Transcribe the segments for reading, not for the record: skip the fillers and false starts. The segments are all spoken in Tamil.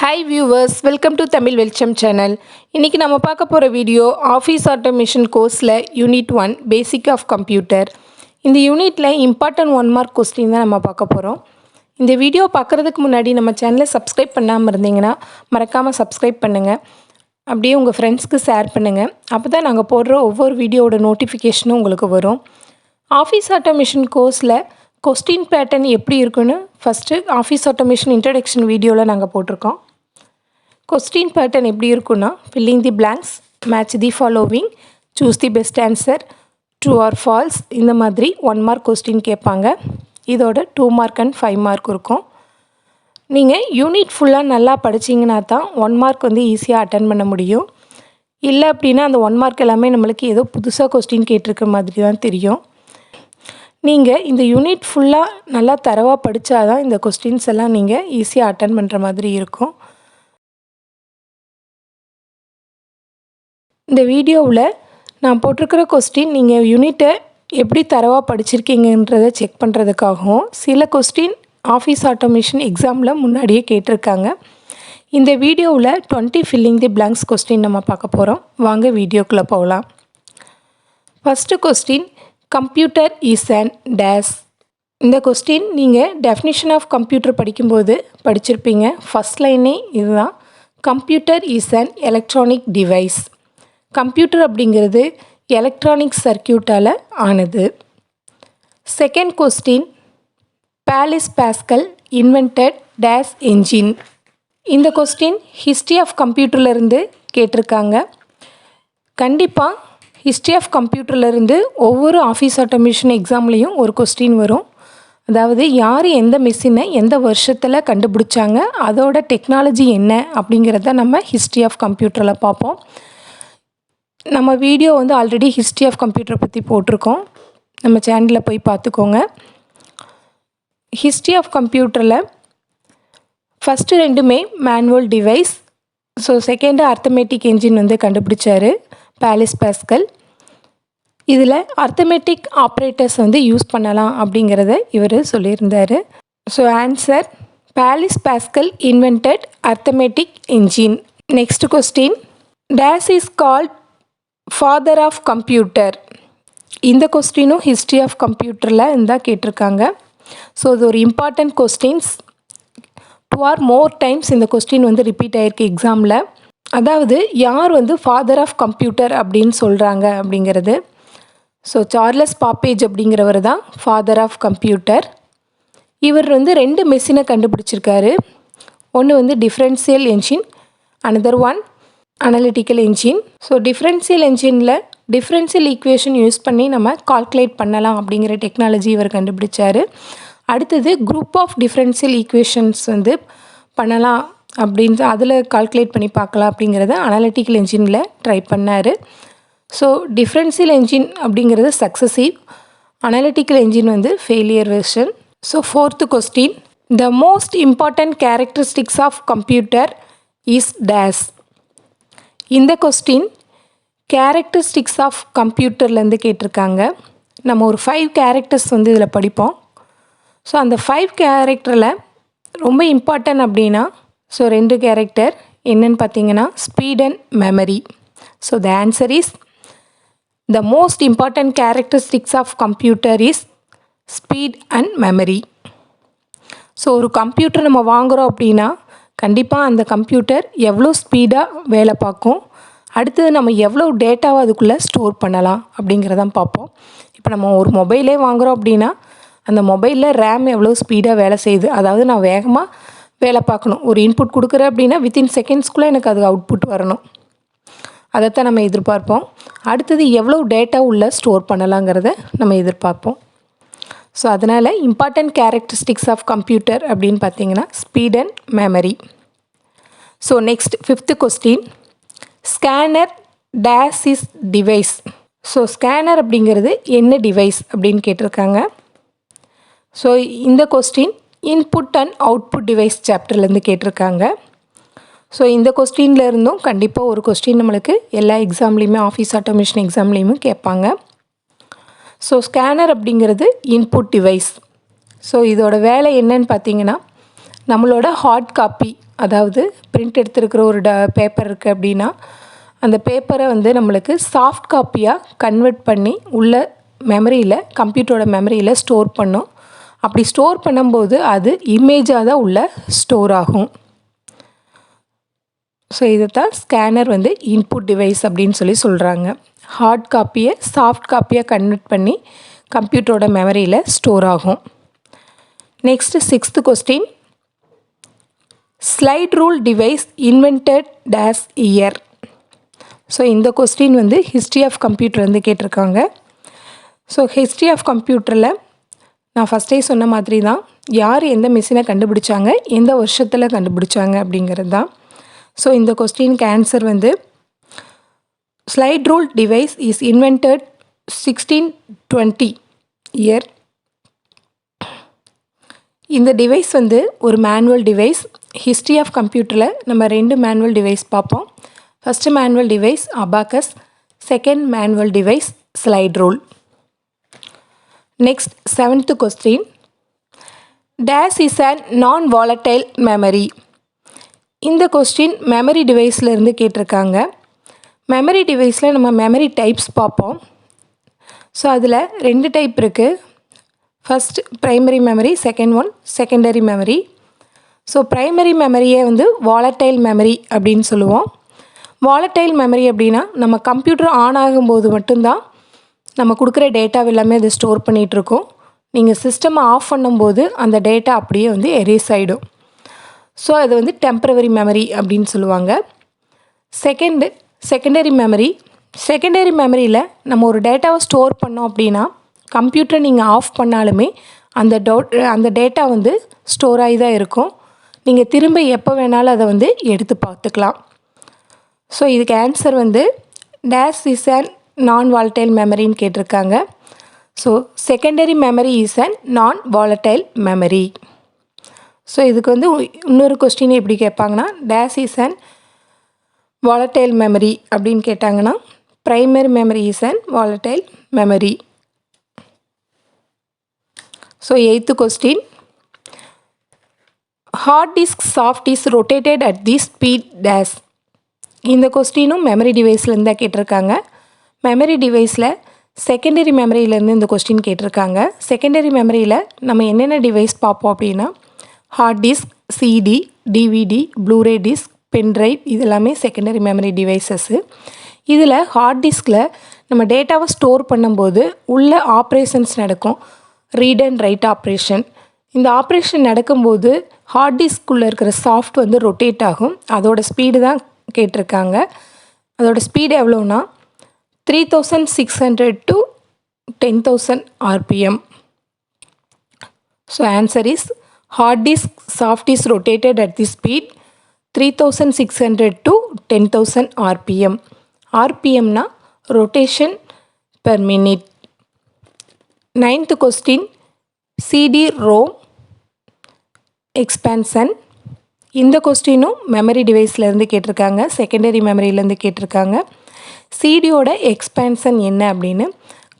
Hi viewers, welcome to Tamil Welcham channel. இன்னைக்கு நம்ம பார்க்க போற வீடியோ ஆஃபீஸ் ஆட்டோமேஷன் கோர்ஸ்ல யூனிட் 1 பேசிக் ஆஃப் கம்ப்யூட்டர். இந்த யூனிட்ல இம்பார்ட்டன்ட் 1 மார்க் क्वेश्चन தான் நம்ம பார்க்க போறோம். இந்த வீடியோ பார்க்கிறதுக்கு முன்னாடி நம்ம சேனலை சப்ஸ்கிரைப் பண்ணாம இருந்தீங்கன்னா மறக்காம சப்ஸ்கிரைப் பண்ணுங்க. அப்படியே உங்க ஃப்ரெண்ட்ஸ்க்கு ஷேர் பண்ணுங்க. அப்பதான் நாங்க போடுற ஒவ்வொரு வீடியோவோட நோட்டிஃபிகேஷனும் உங்களுக்கு வரும். ஆஃபீஸ் ஆட்டோமேஷன் கோர்ஸ்ல क्वेश्चन பேட்டர்ன் எப்படி இருக்குன்னு ஃபர்ஸ்ட் ஆஃபீஸ் ஆட்டோமேஷன் இன்ட்ரோடக்ஷன் வீடியோல நாங்க போட்டுருக்கோம். क्वेश्चन पैटर्न எப்படி இருக்குன்னா filling the blanks, match the following, choose the best answer, true or false இந்த மாதிரி 1 மார்க் क्वेश्चन கேட்பாங்க. இதோட 2 மார்க் and 5 மார்க் இருக்கும். நீங்க யூனிட் ஃபுல்லா நல்லா படிச்சீங்கனா தான் 1 மார்க் வந்து ஈஸியா அட்டெண்ட் பண்ண முடியும். இல்ல அப்படினா அந்த 1 மார்க் எல்லாமே நமக்கு ஏதோ புதுசா क्वेश्चन கேட்டிருக்க மாதிரி தான் தெரியும். நீங்க இந்த யூனிட் ஃபுல்லா நல்லா தரவா படிச்சா தான் இந்த क्वेश्चंस எல்லாம் நீங்க ஈஸியா அட்டெண்ட் பண்ற மாதிரி இருக்கும். இந்த வீடியோவில் நான் போட்டிருக்கிற क्वेश्चन நீங்கள் யூனிட்டை எப்படி தரவாக படிச்சிருக்கீங்கன்றதை செக் பண்ணுறதுக்காகவும் சில क्वेश्चन ஆஃபீஸ் ஆட்டோமேஷன் எக்ஸாமில் முன்னாடியே கேட்டிருக்காங்க. இந்த வீடியோவில் 20 ஃபில்லிங் தி பிளாங்க்ஸ் क्वेश्चन நம்ம பார்க்க போகிறோம். வாங்க வீடியோக்குள்ளே போகலாம். First question computer is an dash. இந்த क्वेश्चन நீங்கள் டெஃபினிஷன் ஆஃப் கம்ப்யூட்டர் படிக்கும்போது படிச்சிருப்பீங்க. ஃபஸ்ட் லைனே இதுதான். Computer is an electronic device. Computer அப்படிங்கிறது எலக்ட்ரானிக் சர்க்கியூட்டால் ஆனது. Second question Blaise Pascal invented dash engine. இந்த क्वेश्चन ஹிஸ்ட்ரி ஆஃப் கம்ப்யூட்டர்லேருந்து கேட்டிருக்காங்க. கண்டிப்பாக ஹிஸ்ட்ரி ஆஃப் கம்ப்யூட்டர்லேருந்து ஒவ்வொரு ஆஃபீஸ் ஆட்டோமேஷன் எக்ஸாம்லேயும் ஒரு क्वेश्चन வரும். அதாவது யார் எந்த மெஷினை எந்த வருஷத்தில் கண்டுபிடிச்சாங்க, அதோட டெக்னாலஜி என்ன அப்படிங்கிறத நம்ம ஹிஸ்ட்ரி ஆஃப் கம்ப்யூட்டரில் பார்ப்போம். நம்ம வீடியோ வந்து ஆல்ரெடி ஹிஸ்ட்ரி ஆஃப் கம்ப்யூட்டர் பற்றி போட்டிருக்கோம். நம்ம சேனலில் போய் பார்த்துக்கோங்க. ஹிஸ்ட்ரி ஆஃப் கம்ப்யூட்டரில் ஃபஸ்ட்டு ரெண்டுமே manual device. So second arithmetic engine வந்து கண்டுபிடிச்சார் பாலிஸ் பாஸ்கல். இதில் அர்த்தமெட்டிக் ஆப்ரேட்டர்ஸ் வந்து யூஸ் பண்ணலாம் அப்படிங்கிறத இவர் சொல்லியிருந்தார். So answer Blaise Pascal invented arithmetic engine. Next question dash is called father of computer. இந்த क्वेश्चनும் ஹிஸ்ட்ரி ஆஃப் கம்ப்யூட்டரில் இருந்தால் கேட்டிருக்காங்க. ஸோ இது ஒரு important questions. 2 or more times இந்த क्वेश्चन வந்து ரிப்பீட் ஆகிருக்கு எக்ஸாமில். அதாவது யார் வந்து ஃபாதர் ஆஃப் கம்ப்யூட்டர் அப்படின்னு சொல்கிறாங்க அப்படிங்கிறது. ஸோ சார்லஸ் பாப்பேஜ் அப்படிங்கிறவர் தான் ஃபாதர் ஆஃப் கம்ப்யூட்டர். இவர் வந்து 2 மெஷினை கண்டுபிடிச்சிருக்காரு. ஒன்று வந்து differential engine, another one analytical engine. So differential என்ஜினில் டிஃப்ரென்ஷியல் ஈக்குவேஷன் யூஸ் பண்ணி நம்ம கால்குலேட் பண்ணலாம் அப்படிங்கிற டெக்னாலஜி இவர் கண்டுபிடிச்சார். அடுத்தது குரூப் ஆஃப் டிஃப்ரென்ஷியல் ஈக்குவேஷன்ஸ் வந்து பண்ணலாம் அப்படின்னு அதில் கால்குலேட் பண்ணி பார்க்கலாம் அப்படிங்கிறத அனலிட்டிக்கல் என்ஜினில் ட்ரை பண்ணார். ஸோ டிஃப்ரென்ஷியல் என்ஜின் அப்படிங்கிறது சக்ஸஸிவ், அனலிட்டிக்கல் என்ஜின் வந்து failure version. So fourth question the most important characteristics of computer is dash. இந்த क्वेश्चन கேரக்டரிஸ்டிக்ஸ் ஆஃப் கம்ப்யூட்டர்லேருந்து கேட்டிருக்காங்க. நம்ம ஒரு 5 கேரக்டர்ஸ் வந்து இதில் படிப்போம். ஸோ அந்த 5 கேரக்டரில் ரொம்ப இம்பார்ட்டன்ட் அப்படின்னா ஸோ 2 கேரக்டர் என்னன்னு பார்த்தீங்கன்னா speed and memory. So the answer is the most important characteristics of computer is speed and memory. So ஒரு கம்ப்யூட்டர் நம்ம வாங்குகிறோம் அப்படின்னா கண்டிப்பாக அந்த கம்ப்யூட்டர் எவ்வளோ ஸ்பீடாக வேலை பார்க்கும், அடுத்தது நம்ம எவ்வளோ டேட்டாவை அதுக்குள்ளே ஸ்டோர் பண்ணலாம் அப்படிங்கிறதான் பார்ப்போம். இப்போ நம்ம ஒரு மொபைலே வாங்குகிறோம் அப்படின்னா அந்த மொபைலில் ரேம் எவ்வளோ ஸ்பீடாக வேலை செய்யுது, அதாவது நான் வேகமாக வேலை பார்க்கணும். ஒரு இன்புட் கொடுக்குறேன் அப்படின்னா வித்தின் செகண்ட்ஸ்குள்ளே எனக்கு அது அவுட்புட் வரணும். அதைத்தான் நம்ம எதிர்பார்ப்போம். அடுத்தது எவ்வளோ டேட்டா உள்ளே ஸ்டோர் பண்ணலாங்கிறத நம்ம எதிர்பார்ப்போம். ஸோ அதனால் இம்பார்ட்டன்ட் கேரக்டரிஸ்டிக்ஸ் ஆஃப் கம்ப்யூட்டர் அப்படின்னு பார்த்தீங்கன்னா speed and memory. So next 5th question scanner dash is device. So scanner அப்படிங்கிறது என்ன டிவைஸ் அப்படின்னு கேட்டிருக்காங்க. ஸோ இந்த question input and output device சாப்டர்லேருந்து கேட்டிருக்காங்க. ஸோ இந்த क्वेश्चनல இருந்தும் கண்டிப்பாக ஒரு क्वेश्चन நம்மளுக்கு எல்லா எக்ஸாம்லேயுமே ஆஃபீஸ் ஆட்டோமேஷன் எக்ஸாம்லேயுமே கேட்பாங்க. ஸோ ஸ்கேனர் அப்படிங்கிறது இன்புட் டிவைஸ். ஸோ இதோட வேலை என்னன்னு பார்த்தீங்கன்னா நம்மளோட ஹார்ட் காப்பி, அதாவது பிரிண்ட் எடுத்துருக்கிற ஒரு பேப்பர் இருக்குது அப்படின்னா அந்த பேப்பரை வந்து நம்மளுக்கு சாஃப்ட் காப்பியாக கன்வெர்ட் பண்ணி உள்ள மெமரியில், கம்ப்யூட்டரோட மெமரியில் ஸ்டோர் பண்ணும். அப்படி ஸ்டோர் பண்ணும்போது அது இமேஜாக தான் உள்ள ஸ்டோர் ஆகும். ஸோ இதை தான் ஸ்கேனர் வந்து இன்புட் டிவைஸ் அப்படின்னு சொல்கிறாங்க. ஹார்ட் காப்பியை சாஃப்ட் காப்பியாக கன்வெர்ட் பண்ணி கம்ப்யூட்டரோட மெமரியில் ஸ்டோர் ஆகும். Next 6th question. Slide rule device invented dash year. So இந்த கொஸ்டின் வந்து ஹிஸ்ட்ரி ஆஃப் கம்ப்யூட்டர் வந்து கேட்டிருக்காங்க. ஸோ ஹிஸ்ட்ரி ஆஃப் கம்ப்யூட்டரில் நான் ஃபஸ்ட்டே சொன்ன மாதிரி தான் யார் எந்த மிஷினை கண்டுபிடிச்சாங்க, எந்த வருஷத்தில் கண்டுபிடிச்சாங்க அப்படிங்கிறது தான். ஸோ இந்த கொஸ்டினுக்கு ஆன்சர் வந்து slide rule device is invented 1620 year. இந்த டிவைஸ் வந்து ஒரு மேனுவல் டிவைஸ். ஹிஸ்ட்ரி ஆஃப் கம்ப்யூட்டரில் நம்ம 2 மேனுவல் டிவைஸ் பார்ப்போம். First manual device abacus, second manual device slide rule. Next 7th question. Dash is an non volatile memory. இந்த கொஸ்டின் மெமரி டிவைஸில் இருந்து கேட்டிருக்காங்க. மெமரி டிவைஸில் நம்ம மெமரி டைப்ஸ் பார்ப்போம். ஸோ அதில் 2 டைப் இருக்குது. First primary memory, second one secondary memory. So primary மெமரியை வந்து வாலட்டைல் மெமரி அப்படின்னு சொல்லுவோம். வாலட்டைல் மெமரி அப்படின்னா நம்ம கம்ப்யூட்டர் ஆன் ஆகும்போது மட்டும்தான் நம்ம கொடுக்குற டேட்டா எல்லாமே அது ஸ்டோர் பண்ணிகிட்ருக்கோம். நீங்கள் சிஸ்டம் ஆஃப் பண்ணும்போது அந்த டேட்டா அப்படியே வந்து எரேஸ் ஆகிடும். ஸோ அது வந்து டெம்பரவரி மெமரி அப்படின்னு சொல்லுவாங்க. Secondary memory. செகண்டரி மெமரியில் நம்ம ஒரு டேட்டாவை ஸ்டோர் பண்ணோம் அப்படின்னா கம்ப்யூட்டரை நீங்கள் ஆஃப் பண்ணாலுமே அந்த டேட்டா வந்து ஸ்டோர் ஆகி தான் இருக்கும். நீங்கள் திரும்ப எப்போ வேணாலும் அதை வந்து எடுத்து பார்த்துக்கலாம். ஸோ இதுக்கு ஆன்சர் வந்து dash is an non volatile மெமரின்னு கேட்டிருக்காங்க. So secondary memory is an non volatile memory. So இதுக்கு வந்து இன்னொரு கொஸ்டின் எப்படி கேட்பாங்கன்னா dash is an volatile memory அப்படின்னு கேட்டாங்கன்னா primary memory is an volatile memory. So 8th question. Hard disk shaft is rotated at the speed dash. இந்த கொஸ்டினும் மெமரி டிவைஸ்லேருந்து தான் கேட்டிருக்காங்க. மெமரி டிவைஸில் செகண்டரி மெமரியிலேருந்து இந்த கொஸ்டின் கேட்டிருக்காங்க. செகண்டரி மெமரியில் நம்ம என்னென்ன டிவைஸ் பார்ப்போம் அப்படின்னா hard disk, CD, DVD, Blu-ray disk, pen drive, இது எல்லாமே செகண்டரி மெமரி டிவைசஸ்ஸு. இதில் ஹார்ட் டிஸ்கில் நம்ம டேட்டாவை ஸ்டோர் பண்ணும்போது உள்ள ஆப்ரேஷன்ஸ் நடக்கும். Read and write operation. இந்த ஆப்ரேஷன் நடக்கும்போது ஹார்ட் டிஸ்க்குள்ளே இருக்கிற சாஃப்ட் வந்து ரொட்டேட் ஆகும். அதோட ஸ்பீடு தான் கேட்டிருக்காங்க. அதோட speed எவ்வளோன்னா 3600 to 10,000 RPM. So answer is hard disk soft is rotated at the speed 3600 to 10,000 RPM. RPM na rotation per minute. 9th question. CD-ROM expansion. இந்த கொஸ்டினும் மெமரி டிவைஸ்லேருந்து கேட்டிருக்காங்க. செகண்டரி மெமரியிலேருந்து கேட்டிருக்காங்க. சிடியோட எக்ஸ்பேன்ஷன் என்ன அப்படின்னு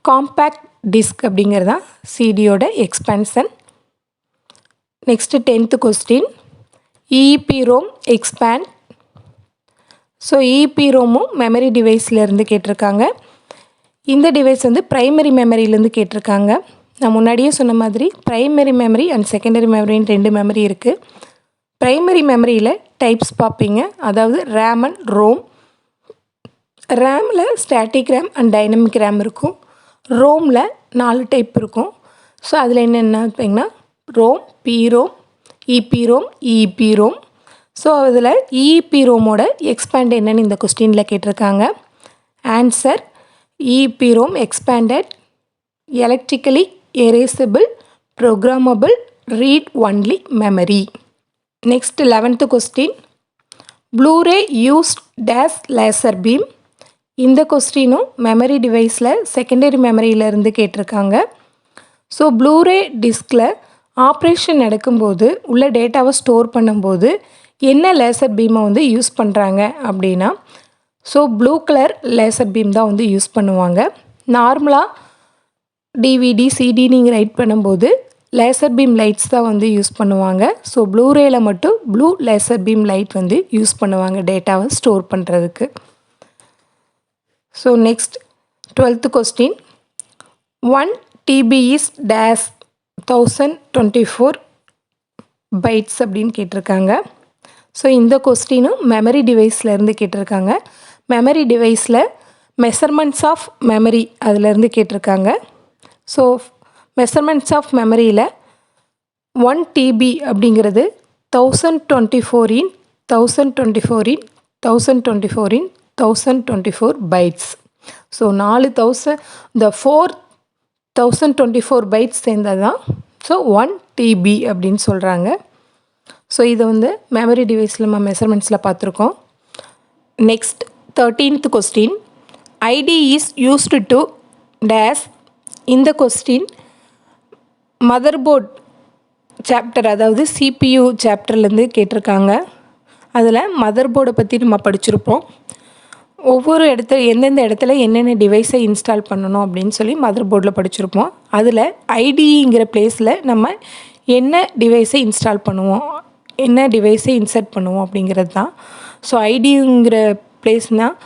காம்பேக்ட் டிஸ்க் அப்படிங்கிறது தான் சிடியோட expansion. Next 10th question. EEPROM expand. So EEPROMும் மெமரி டிவைஸ்லேருந்து கேட்டிருக்காங்க. இந்த டிவைஸ் வந்து ப்ரைமரி மெமரியிலேருந்து கேட்டிருக்காங்க. நான் முன்னாடியே சொன்ன மாதிரி ப்ரைமரி மெமரி அண்ட் செகண்டரி மெமரின்னு 2 மெமரி இருக்குது. ப்ரைமரி மெமரியில் டைப்ஸ் பார்ப்பீங்க, அதாவது ரேம் அண்ட் ரோம். ரேமில் static RAM and dynamic RAM இருக்கும். ரோமில் 4 டைப் இருக்கும். ஸோ அதில் என்னென்ன பார்த்தீங்கன்னா ROM, PROM, EPROM, EEPROM. So அதில் EEPROMோட எக்ஸ்பேண்ட் என்னன்னு இந்த கொஸ்டினில் கேட்டிருக்காங்க. Answer EEPROM expanded electrically erasable programmable read only memory. Next 11th question. Blu-ray used dash laser beam. இந்த கொஸ்டினும் மெமரி டிவைஸில் செகண்டரி மெமரியிலேருந்து கேட்டிருக்காங்க. ஸோ ப்ளூரே டிஸ்கில் ஆப்ரேஷன் நடக்கும்போது உள்ள டேட்டாவை ஸ்டோர் பண்ணும்போது என்ன லேசர் பீமை வந்து யூஸ் பண்ணுறாங்க அப்படின்னா so blue colour laser beam தான் வந்து யூஸ் பண்ணுவாங்க. நார்மலாக டிவிடி, சிடி நீங்கள் ரைட் பண்ணும்போது லேசர் பீம் லைட்ஸ் தான் வந்து யூஸ் பண்ணுவாங்க. ஸோ ப்ளூரேல மட்டும் ப்ளூ லேசர் பீம் லைட் வந்து யூஸ் பண்ணுவாங்க டேட்டாவை ஸ்டோர் பண்ணுறதுக்கு. So next 12th question 1 TB is dash 1024 bytes அப்படின்னு கேட்டிருக்காங்க. ஸோ இந்த கொஸ்டினும் மெமரி டிவைஸ்லேருந்து கேட்டிருக்காங்க. மெமரி டிவைஸில் மெஷர்மெண்ட்ஸ் ஆஃப் மெமரி அதிலேருந்து கேட்டிருக்காங்க. ஸோ மெஷர்மெண்ட்ஸ் ஆஃப் மெமரியில் 1 TB அப்படிங்கிறது 1024 இன் 1024 இன் 1024 இன் 1024 பைட்ஸ். ஸோ 4000 இந்த 4024 பைட்ஸ் சேர்ந்தது தான் ஸோ 1 TB அப்படின்னு சொல்கிறாங்க. ஸோ இதை வந்து மெமரி டிவைஸில் நம்ம மெஷர்மெண்ட்ஸில் பார்த்துருக்கோம். Next 13th question IT is used to dash. இந்த கொஸ்டின் மதர்போர்ட் சாப்டர் அதாவது CPU சாப்டர்லேருந்து கேட்டிருக்காங்க. அதில் மதர்போர்டை பற்றி நம்ம படிச்சிருப்போம். ஒவ்வொரு எந்தெந்த இடத்துல என்னென்ன டிவைஸை இன்ஸ்டால் பண்ணணும் அப்படின்னு சொல்லி மதர்போர்டில் படிச்சிருப்போம். அதில் ஐடிங்கிற பிளேஸில் நம்ம என்ன டிவைஸை இன்ஸ்டால் பண்ணுவோம், என்ன டிவைஸை இன்சர்ட் பண்ணுவோம் அப்படிங்கிறது தான். ஸோ ஐடிங்கிற பிளேஸ்னால்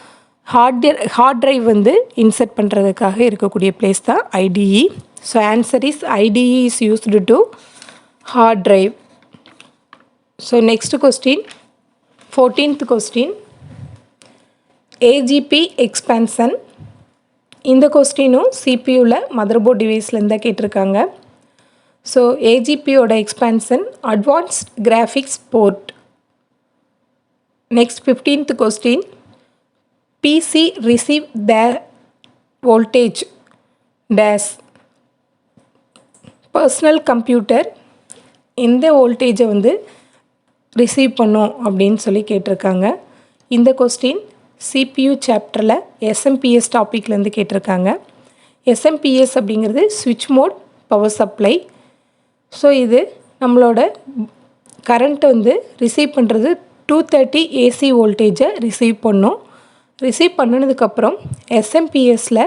ஹார்ட் ட்ரைவ் வந்து இன்சர்ட் பண்ணுறதுக்காக இருக்கக்கூடிய பிளேஸ் தான் IDE. So answer is IDE is used to hard drive. So next question 14th question AGP expansion. இந்த கொஸ்டினும் சிபியூவில் மதர்போர்ட் டிவைஸ்லேருந்து தான் கேட்டிருக்காங்க. ஸோ ஏஜிபியோட expansion advanced graphics port. Next 15th question PC receive the voltage dash. Personal computer எந்த வோல்டேஜை வந்து ரிசீவ் பண்ணும் அப்படின்னு சொல்லி கேட்டிருக்காங்க. இந்த கொஸ்டின் CPU சாப்டரில் எஸ்எம்பிஎஸ் டாப்பிக்லேருந்து கேட்டிருக்காங்க. எஸ்எம்பிஎஸ் அப்படிங்கிறது ஸ்விட்ச் மோட் பவர் சப்ளை. ஸோ இது நம்மளோட கரண்ட்டை வந்து ரிசீவ் பண்ணுறது 230 AC வோல்டேஜை ரிசீவ் பண்ணும். ரிசீவ் பண்ணினதுக்கப்புறம் எஸ்எம்பிஎஸில்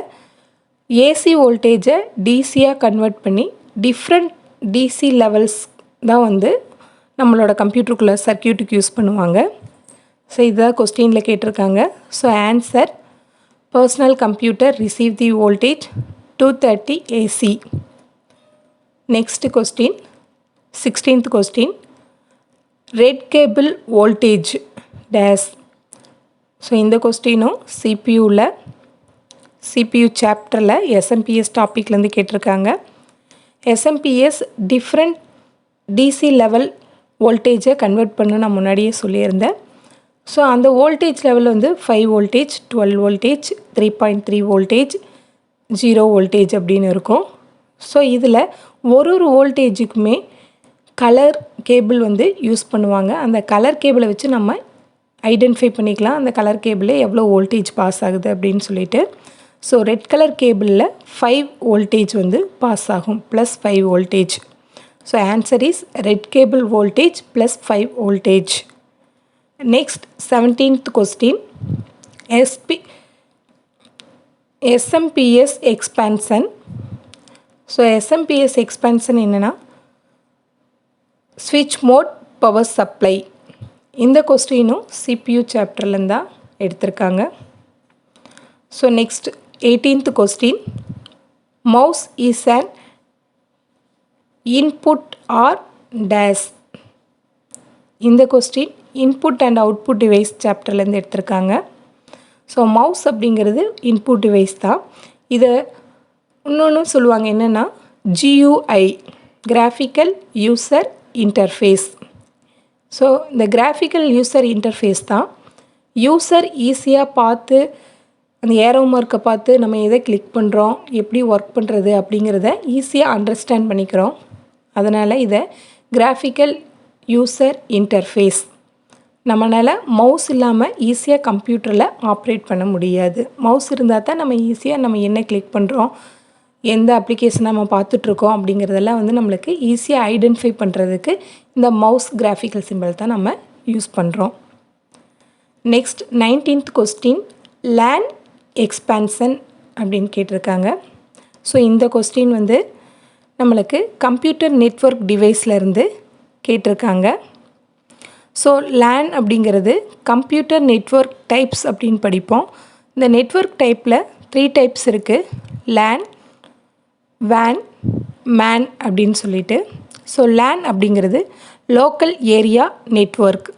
ஏசி வோல்டேஜை டிசியாக கன்வெர்ட் பண்ணி டிஃப்ரெண்ட் டிசி லெவல்ஸ் தான் வந்து நம்மளோட கம்ப்யூட்டருக்குள்ளே சர்க்கியூட்டுக்கு யூஸ் பண்ணுவாங்க. ஸோ இதுதான் கொஸ்டினில் கேட்டிருக்காங்க. So answer personal computer receive தி voltage 230 AC. Next question 16th question red cable voltage days. So இந்த கொஸ்டினும் CPU சாப்டரில் எஸ்எம்பிஎஸ் டாப்பிக்லேருந்து கேட்டிருக்காங்க. எஸ்எம்பிஎஸ் டிஃப்ரெண்ட் டிசி லெவல் வோல்டேஜை கன்வெர்ட் பண்ண நான் முன்னாடியே சொல்லியிருந்தேன். ஸோ அந்த வோல்டேஜ் லெவல் வந்து 5 வோல்டேஜ் 12 வோல்டேஜ் 3.3 வோல்டேஜ் 0 வோல்டேஜ் அப்படின்னு இருக்கும். ஸோ இதில் ஒரு வோல்டேஜுக்குமே கலர் கேபிள் வந்து யூஸ் பண்ணுவாங்க. அந்த கலர் கேபிளை வச்சு நம்ம ஐடென்டிஃபை பண்ணிக்கலாம் அந்த கலர் கேபிளில் எவ்வளோ வோல்டேஜ் பாஸ் ஆகுது அப்படின்னு சொல்லிட்டு. ஸோ ரெட் கலர் கேபிளில் 5 வோல்டேஜ் வந்து பாஸ் ஆகும் plus 5 voltage. So answer is red cable voltage plus 5 voltage. Next 17th question SMPS expansion. So SMPS expansion என்னென்னா ஸ்விட்ச் மோட் பவர் சப்ளை. இந்த கொஸ்டினும் CPU சாப்டர்லேருந்து தான் எடுத்திருக்காங்க. So next 18th question mouse is an input or dash. இந்த question input and output device சாப்டர்லேருந்து எடுத்திருக்காங்க. ஸோ மவுஸ் அப்படிங்கிறது இன்புட் டிவைஸ் தான். இதை இன்னொன்று சொல்லுவாங்க என்னென்னா GUI graphical user interface. So இந்த கிராஃபிக்கல் யூசர் இன்டர்ஃபேஸ் தான் யூசர் ஈஸியாக பார்த்து அந்த ஏரோ மார்க்கை பார்த்து நம்ம எதை கிளிக் பண்ணுறோம் எப்படி ஒர்க் பண்ணுறது அப்படிங்கிறத ஈஸியாக அண்டர்ஸ்டாண்ட் பண்ணிக்கிறோம். அதனால் இதை கிராஃபிக்கல் யூசர் இன்டர்ஃபேஸ். நம்மளால் மவுஸ் இல்லாமல் ஈஸியாக கம்ப்யூட்டரில் ஆப்ரேட் பண்ண முடியாது. மவுஸ் இருந்தால் தான் நம்ம ஈஸியாக நம்ம என்ன கிளிக் பண்ணுறோம் எந்த அப்ளிகேஷன் நம்ம பார்த்துட்ருக்கோம் அப்படிங்கிறதெல்லாம் வந்து நம்மளுக்கு ஈஸியாக ஐடென்டிஃபை பண்ணுறதுக்கு இந்த மவுஸ் கிராஃபிக்கல் சிம்பிள் தான் நம்ம யூஸ் பண்ணுறோம். Next 19th question lane expansion அப்படின்னு கேட்டிருக்காங்க. ஸோ இந்த கொஸ்டின் வந்து நம்மளுக்கு கம்ப்யூட்டர் நெட்வொர்க் டிவைஸ்லேருந்து கேட்டிருக்காங்க. ஸோ LAN அப்படிங்கிறது கம்ப்யூட்டர் நெட்வொர்க் டைப்ஸ் அப்படின்னு படிப்போம். இந்த நெட்வொர்க் டைப்பில் 3 டைப்ஸ் இருக்குது. LAN, WAN, MAN அப்படின்னு சொல்லிட்டு. ஸோ LAN அப்படிங்கிறது லோக்கல் ஏரியா நெட்வொர்க்.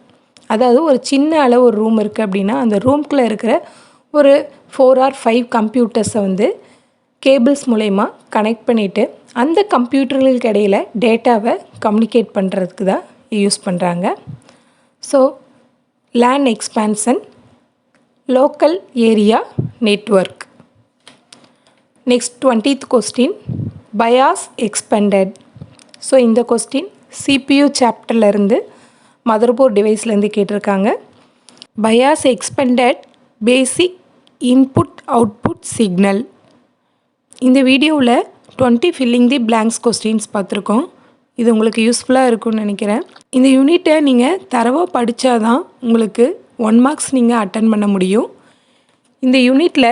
அதாவது ஒரு சின்ன அளவு ஒரு ரூம் இருக்குது அப்படின்னா அந்த ரூம்குள்ளே இருக்கிற ஒரு 4 or 5 கம்ப்யூட்டர்ஸை வந்து கேபிள்ஸ் மூலயமா கனெக்ட் பண்ணிவிட்டு அந்த கம்ப்யூட்டர்களுக்கு இடையில் டேட்டாவை கம்யூனிகேட் பண்ணுறதுக்கு தான் யூஸ் பண்ணுறாங்க. So LAN expansion local area network. Next 20th question BIOS expanded. So இந்த கொஸ்டின் CPU சாப்டர்லேருந்து மதர்போர்ட் டிவைஸ்லேருந்து கேட்டிருக்காங்க. BIOS expanded basic input output signal. இந்த வீடியோவில் 20 ஃபில்லிங் தி பிளாங்க்ஸ் கொஸ்டின்ஸ் பார்த்துருக்கோம். இது உங்களுக்கு யூஸ்ஃபுல்லாக இருக்கும்னு நினைக்கிறேன். இந்த யூனிட்டை நீங்கள் தரவாக படித்தா தான் உங்களுக்கு 1 மார்க்ஸ் நீங்கள் அட்டன் பண்ண முடியும். இந்த யூனிட்டில்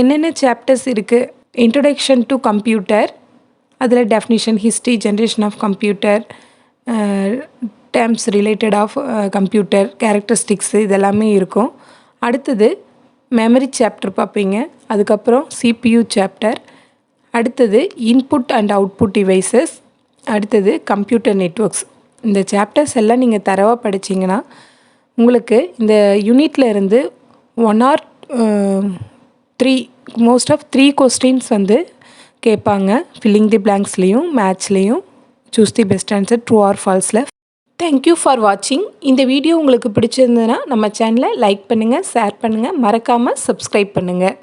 என்னென்ன சாப்டர்ஸ் இருக்குது? இன்ட்ரொடக்ஷன் டு கம்ப்யூட்டர், அதில் definition, history, generation of computer, terms related of computer, characteristics இதெல்லாமே இருக்கும். அடுத்தது மெமரி சாப்டர் பார்ப்பீங்க. அதுக்கப்புறம் CPU சாப்டர். அடுத்தது இன்புட் அண்ட் அவுட்புட் டிவைசஸ். அடுத்தது கம்ப்யூட்டர் நெட்வொர்க்ஸ். இந்த சாப்டர்ஸ் எல்லாம் நீங்கள் தரவாக படிச்சிங்கன்னா உங்களுக்கு இந்த யூனிட்டில் இருந்து 1 or 3 மோஸ்ட் ஆஃப் 3 கொஸ்டின்ஸ் வந்து கேட்பாங்க. ஃபில்லிங் தி பிளாங்க்ஸ்லேயும் மேத்ஸ்லேயும். Choose the best answer true or ஃபால்ஸில். தேங்க்யூ ஃபார் வாட்சிங். இந்த வீடியோ உங்களுக்கு பிடிச்சிருந்ததுன்னா நம்ம சேனலை லைக் பண்ணுங்கள், ஷேர் பண்ணுங்கள், மறக்காமல் சப்ஸ்கிரைப் பண்ணுங்கள்.